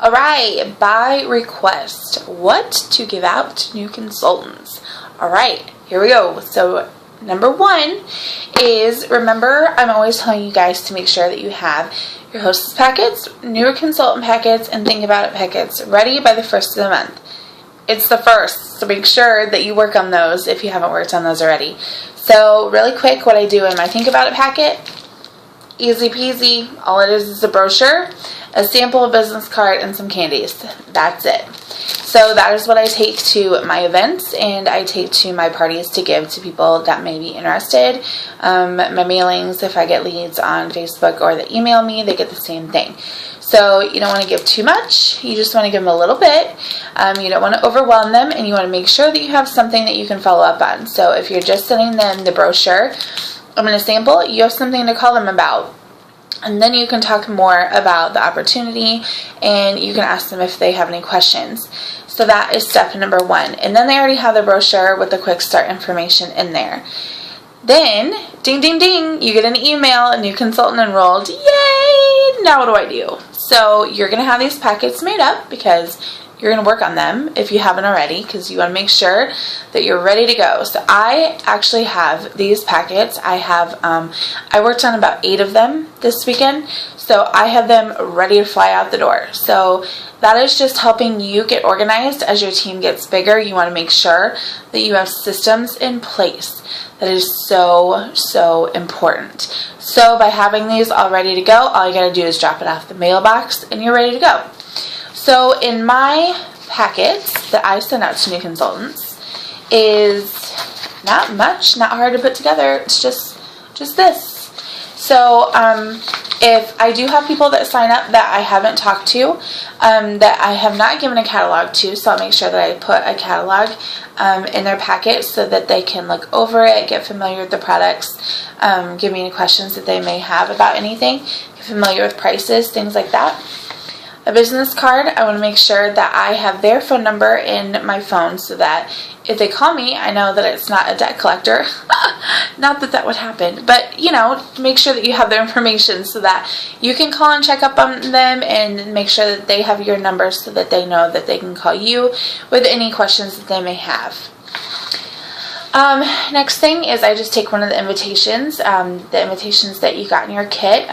Alright, by request, what to give out to new consultants. Alright, here we go. So number one is, remember, I'm always telling you guys to make sure that you have your hostess packets, newer consultant packets, and think about it packets ready by the 1st of the month. It's the 1st, so make sure that you work on those if you haven't worked on those already. So really quick, what I do in my think about it packet, easy peasy, all it is a brochure, a sample, a business card, and some candies. That's it. So that is what I take to my events and I take to my parties to give to people that may be interested. My mailings, if I get leads on Facebook or they email me, they get the same thing. So you don't want to give too much. You just want to give them a little bit. You don't want to overwhelm them, and you want to make sure that you have something that you can follow up on. So if you're just sending them the brochure, I'm going to sample, you have something to call them about. And then you can talk more about the opportunity, and you can ask them if they have any questions. So that is step number one. And then they already have the brochure with the quick start information in there. Then, ding, ding, ding, you get an email, a new consultant enrolled. Yay! Now what do I do? So you're going to have these packets made up because you're going to work on them if you haven't already, because you want to make sure that you're ready to go. So I actually have these packets. I worked on about 8 of them this weekend, so I have them ready to fly out the door. So that is just helping you get organized as your team gets bigger. You want to make sure that you have systems in place. That is so, so important. So by having these all ready to go, all you got to do is drop it off the mailbox and you're ready to go. So in my packets that I send out to new consultants is not much, not hard to put together. It's just this. So if I do have people that sign up that I haven't talked to, that I have not given a catalog to, so I'll make sure that I put a catalog in their packet so that they can look over it, get familiar with the products, give me any questions that they may have about anything, get familiar with prices, things like that. A business card, I want to make sure that I have their phone number in my phone so that if they call me, I know that it's not a debt collector. Not that that would happen, but you know, make sure that you have their information so that you can call and check up on them and make sure that they have your number so that they know that they can call you with any questions that they may have. Next thing is I just take one of the invitations that you got in your kit,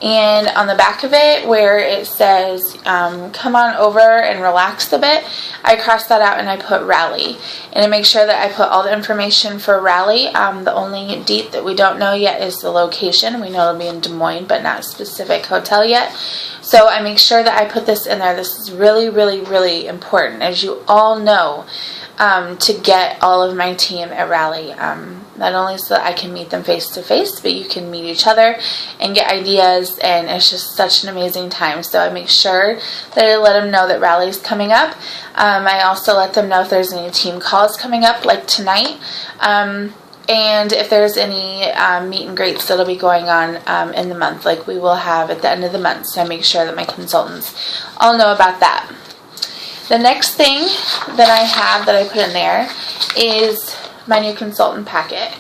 and on the back of it where it says come on over and relax a bit, I cross that out and I put rally, and I make sure that I put all the information for rally. The only date that we don't know yet is the location. We know it'll be in Des Moines, but not a specific hotel yet. So I make sure that I put this in there. This is really, really, really important, as you all know, to get all of my team at Rally. Not only so that I can meet them face to face, but you can meet each other and get ideas, and it's just such an amazing time. So I make sure that I let them know that Rally's coming up. I also let them know if there's any team calls coming up, like tonight. And if there's any meet and greets that'll be going on in the month, like we will have at the end of the month. So I make sure that my consultants all know about that. The next thing that I have that I put in there is my new consultant packet.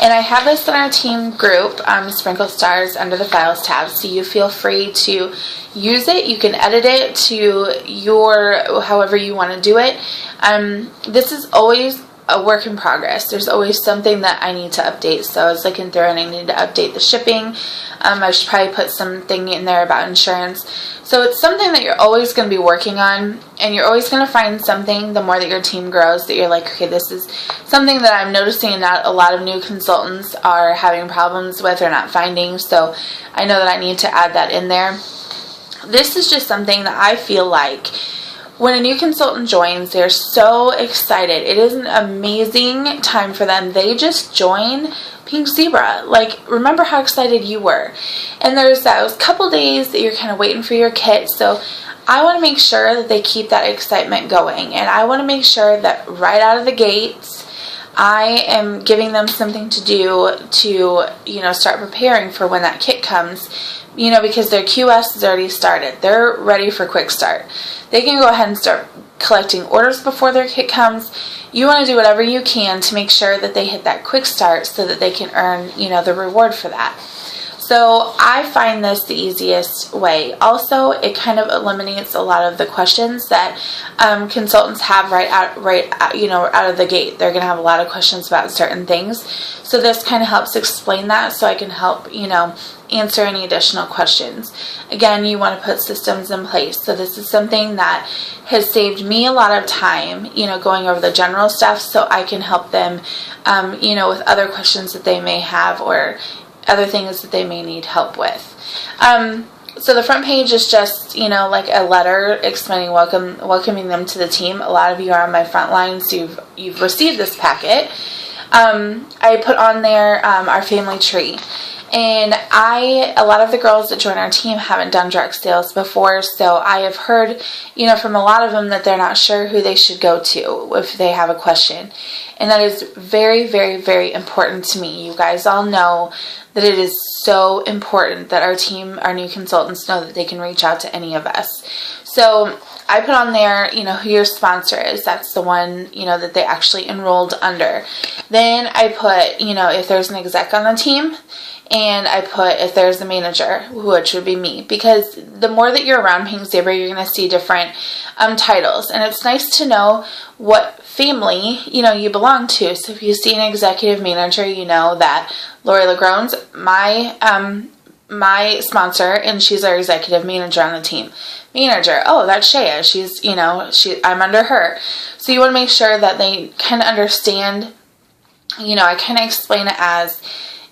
And I have this in our team group, Sprinkle Stars, under the Files tab, so you feel free to use it. You can edit it to however you want to do it. This is always a work in progress. There's always something that I need to update. So I was looking through and I need to update the shipping. I should probably put something in there about insurance. So it's something that you're always going to be working on, and you're always going to find something the more that your team grows that you're like, okay, this is something that I'm noticing not a lot of new consultants are having problems with or not finding. So I know that I need to add that in there. This is just something that I feel like when a new consultant joins, they're so excited. It is an amazing time for them. They just join Pink Zebra. Like, remember how excited you were. And there's those couple days that you're kind of waiting for your kit. So I want to make sure that they keep that excitement going. And I want to make sure that right out of the gates, I am giving them something to do to, start preparing for when that kit comes. Because their QS is already started. They're ready for quick start. They can go ahead and start collecting orders before their kit comes. You want to do whatever you can to make sure that they hit that quick start so that they can earn, the reward for that. So So I find this the easiest way. Also, it kind of eliminates a lot of the questions that consultants have out of the gate. They're going to have a lot of questions about certain things. So this kind of helps explain that, so I can help, answer any additional questions. Again, you want to put systems in place. So this is something that has saved me a lot of time, going over the general stuff, so I can help them, with other questions that they may have or other things that they may need help with. So the front page is just, like a letter explaining welcoming them to the team. A lot of you are on my front line, so you've received this packet. I put on there our family tree. And a lot of the girls that join our team haven't done direct sales before, so I have heard, from a lot of them that they're not sure who they should go to if they have a question. And that is very, very, very important to me. You guys all know that it is so important that our team, our new consultants, know that they can reach out to any of us. So I put on there, who your sponsor is. That's the one, that they actually enrolled under. Then I put, if there's an exec on the team, and I put if there's a manager, which would be me, because the more that you're around Pink Zebra, you're going to see different titles, and it's nice to know what family you belong to. So if you see an executive manager, you know that Lori LaGrone's my sponsor, and she's our executive manager on the team. Manager, oh, that's Shea. She's I'm under her. So you want to make sure that they kind of understand. I kind of explain it as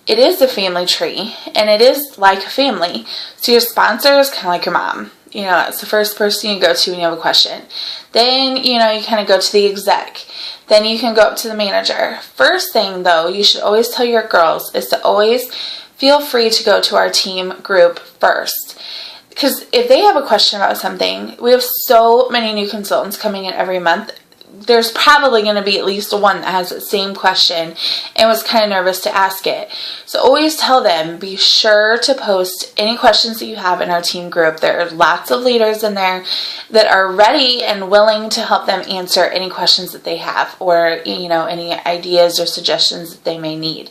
it is a family tree, and it is like a family. So your sponsor is kind of like your mom. That's the first person you go to when you have a question. Then, you kind of go to the exec. Then you can go up to the manager. First thing, though, you should always tell your girls is to always feel free to go to our team group first. Because if they have a question about something, we have so many new consultants coming in every month. There's probably going to be at least one that has the same question and was kind of nervous to ask it. So always tell them, be sure to post any questions that you have in our team group. There are lots of leaders in there that are ready and willing to help them answer any questions that they have, or any ideas or suggestions that they may need.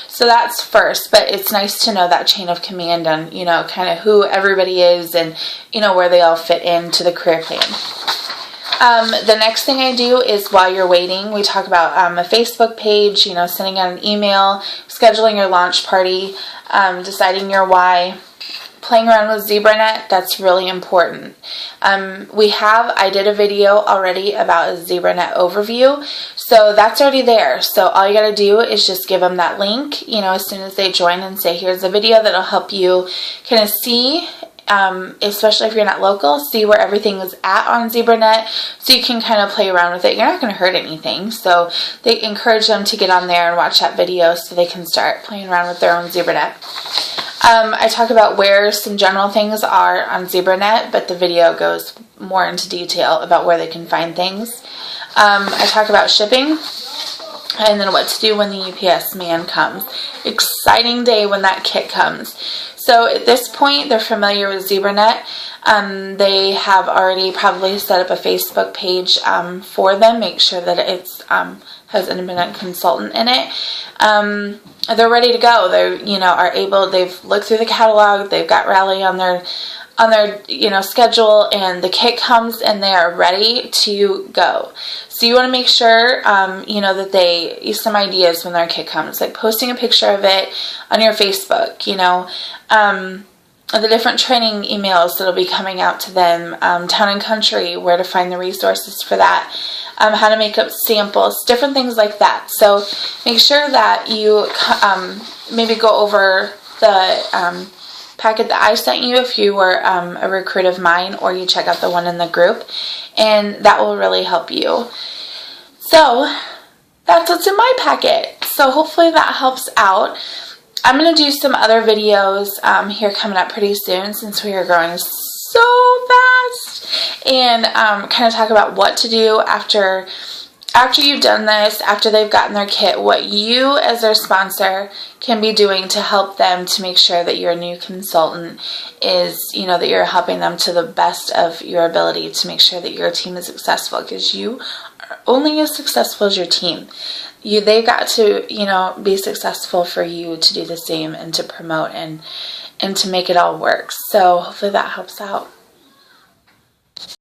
So that's first, but it's nice to know that chain of command on, kind of who everybody is and, where they all fit into the career plan. The next thing I do is while you're waiting, we talk about a Facebook page, sending out an email, scheduling your launch party, deciding your why, playing around with ZebraNet. That's really important. I did a video already about a ZebraNet overview, so that's already there. So all you got to do is just give them that link, as soon as they join, and say, here's a video that'll help you kind of see, especially if you're not local, see where everything is at on ZebraNet, so you can kind of play around with it. You're not going to hurt anything, so they encourage them to get on there and watch that video so they can start playing around with their own ZebraNet. I talk about where some general things are on ZebraNet, but the video goes more into detail about where they can find things. I talk about shipping, and then what to do when the UPS man comes. Exciting day when that kit comes. So at this point, they're familiar with ZebraNet. They have already probably set up a Facebook page for them. Make sure that it's has an independent consultant in it. They're ready to go. They've looked through the catalog. They've got Rally on their schedule, and the kit comes and they are ready to go. So you want to make sure, that they use some ideas when their kit comes, like posting a picture of it on your Facebook, the different training emails that'll be coming out to them, Town and Country, where to find the resources for that, how to make up samples, different things like that. So make sure that you maybe go over the packet that I sent you if you were a recruit of mine, or you check out the one in the group, and that will really help you. So that's what's in my packet. So hopefully that helps out. I'm going to do some other videos here coming up pretty soon, since we are growing so fast, and kind of talk about what to do after you've done this, after they've gotten their kit, what you as their sponsor can be doing to help them, to make sure that your new consultant is, that you're helping them to the best of your ability to make sure that your team is successful, because you are only as successful as your team. they've got to, be successful for you to do the same and to promote and to make it all work. So hopefully that helps out.